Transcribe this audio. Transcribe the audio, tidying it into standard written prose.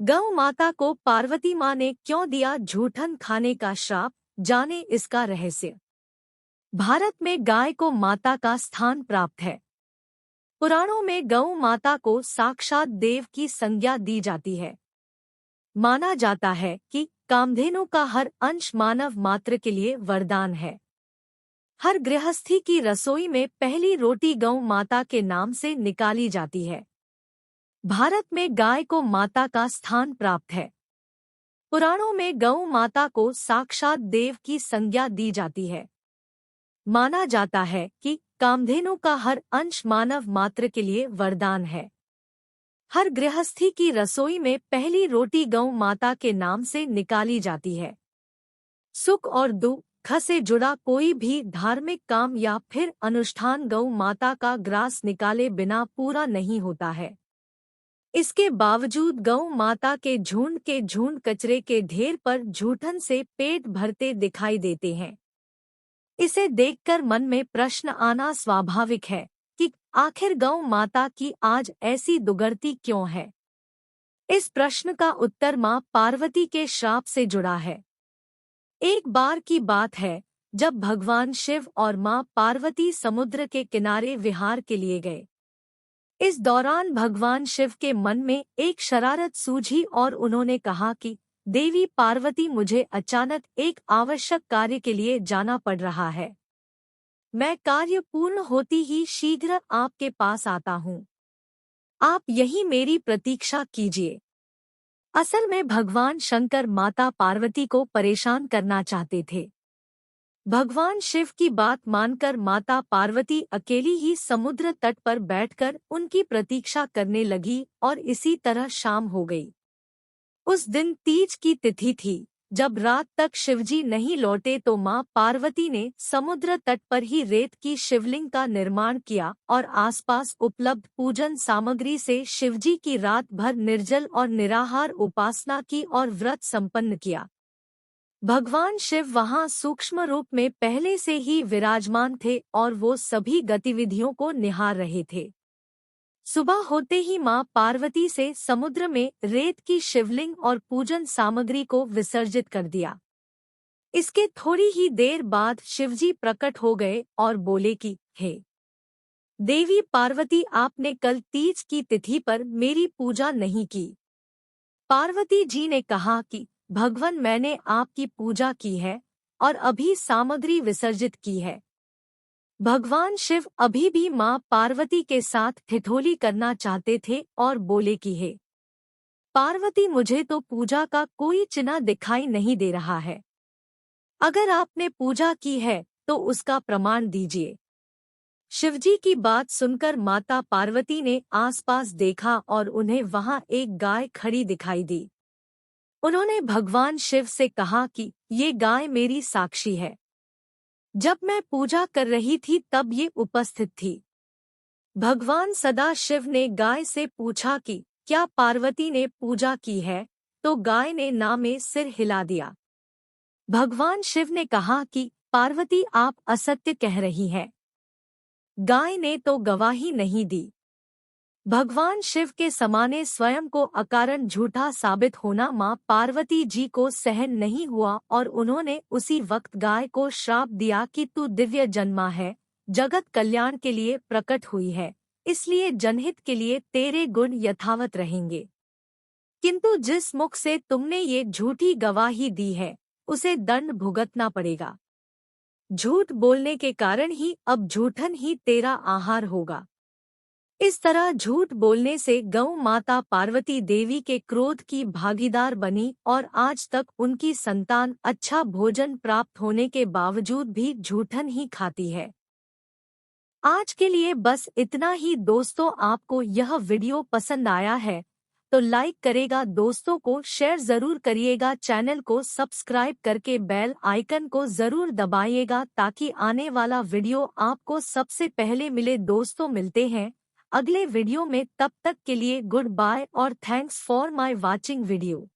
गौ माता को पार्वती माँ ने क्यों दिया झूठन खाने का श्राप, जाने इसका रहस्य। भारत में गाय को माता का स्थान प्राप्त है। पुराणों में गौ माता को साक्षात देव की संज्ञा दी जाती है। माना जाता है कि कामधेनु का हर अंश मानव मात्र के लिए वरदान है। हर गृहस्थी की रसोई में पहली रोटी गौ माता के नाम से निकाली जाती है। भारत में गाय को माता का स्थान प्राप्त है। पुराणों में गौ माता को साक्षात देव की संज्ञा दी जाती है। माना जाता है कि कामधेनु का हर अंश मानव मात्र के लिए वरदान है। हर गृहस्थी की रसोई में पहली रोटी गौ माता के नाम से निकाली जाती है। सुख और दुख से जुड़ा कोई भी धार्मिक काम या फिर अनुष्ठान गौ माता का ग्रास निकाले बिना पूरा नहीं होता है। इसके बावजूद गौ माता के झुंड कचरे के ढेर पर झूठन से पेट भरते दिखाई देते हैं। इसे देखकर मन में प्रश्न आना स्वाभाविक है कि आखिर गौ माता की आज ऐसी दुर्गति क्यों है। इस प्रश्न का उत्तर मां पार्वती के श्राप से जुड़ा है। एक बार की बात है जब भगवान शिव और मां पार्वती समुद्र के किनारे विहार के लिए गए। इस दौरान भगवान शिव के मन में एक शरारत सूझी और उन्होंने कहा कि देवी पार्वती, मुझे अचानक एक आवश्यक कार्य के लिए जाना पड़ रहा है। मैं कार्य पूर्ण होती ही शीघ्र आपके पास आता हूँ। आप यही मेरी प्रतीक्षा कीजिए। असल में भगवान शंकर माता पार्वती को परेशान करना चाहते थे। भगवान शिव की बात मानकर माता पार्वती अकेली ही समुद्र तट पर बैठकर उनकी प्रतीक्षा करने लगी और इसी तरह शाम हो गई। उस दिन तीज की तिथि थी। जब रात तक शिवजी नहीं लौटे तो मां पार्वती ने समुद्र तट पर ही रेत की शिवलिंग का निर्माण किया और आसपास उपलब्ध पूजन सामग्री से शिवजी की रात भर निर्जल और निराहार उपासना की और व्रत संपन्न किया। भगवान शिव वहां सूक्ष्म रूप में पहले से ही विराजमान थे और वो सभी गतिविधियों को निहार रहे थे। सुबह होते ही मां पार्वती से समुद्र में रेत की शिवलिंग और पूजन सामग्री को विसर्जित कर दिया। इसके थोड़ी ही देर बाद शिवजी प्रकट हो गए और बोले कि हे देवी पार्वती, आपने कल तीज की तिथि पर मेरी पूजा नहीं की। पार्वती जी ने कहा कि भगवान, मैंने आपकी पूजा की है और अभी सामग्री विसर्जित की है। भगवान शिव अभी भी मां पार्वती के साथ ठिठोली करना चाहते थे और बोले कि हे पार्वती, मुझे तो पूजा का कोई चिन्ह दिखाई नहीं दे रहा है। अगर आपने पूजा की है तो उसका प्रमाण दीजिए। शिवजी की बात सुनकर माता पार्वती ने आसपास देखा और उन्हें वहां एक गाय खड़ी दिखाई दी। उन्होंने भगवान शिव से कहा कि ये गाय मेरी साक्षी है। जब मैं पूजा कर रही थी तब ये उपस्थित थी। भगवान सदाशिव ने गाय से पूछा कि क्या पार्वती ने पूजा की है, तो गाय ने ना में सिर हिला दिया। भगवान शिव ने कहा कि पार्वती, आप असत्य कह रही हैं। गाय ने तो गवाही नहीं दी। भगवान शिव के समाने स्वयं को अकारण झूठा साबित होना मां पार्वती जी को सहन नहीं हुआ और उन्होंने उसी वक्त गाय को श्राप दिया कि तू दिव्य जन्मा है, जगत कल्याण के लिए प्रकट हुई है, इसलिए जनहित के लिए तेरे गुण यथावत रहेंगे। किंतु जिस मुख से तुमने ये झूठी गवाही दी है उसे दंड भुगतना पड़ेगा। झूठ बोलने के कारण ही अब झूठन ही तेरा आहार होगा। इस तरह झूठ बोलने से गौ माता पार्वती देवी के क्रोध की भागीदार बनी और आज तक उनकी संतान अच्छा भोजन प्राप्त होने के बावजूद भी झूठन ही खाती है। आज के लिए बस इतना ही दोस्तों। आपको यह वीडियो पसंद आया है तो लाइक करेगा, दोस्तों को शेयर जरूर करिएगा, चैनल को सब्सक्राइब करके बेल आइकन को जरूर दबाइएगा ताकि आने वाला वीडियो आपको सबसे पहले मिले। दोस्तों, मिलते हैं अगले वीडियो में, तब तक के लिए गुड बाय और thanks for my watching video.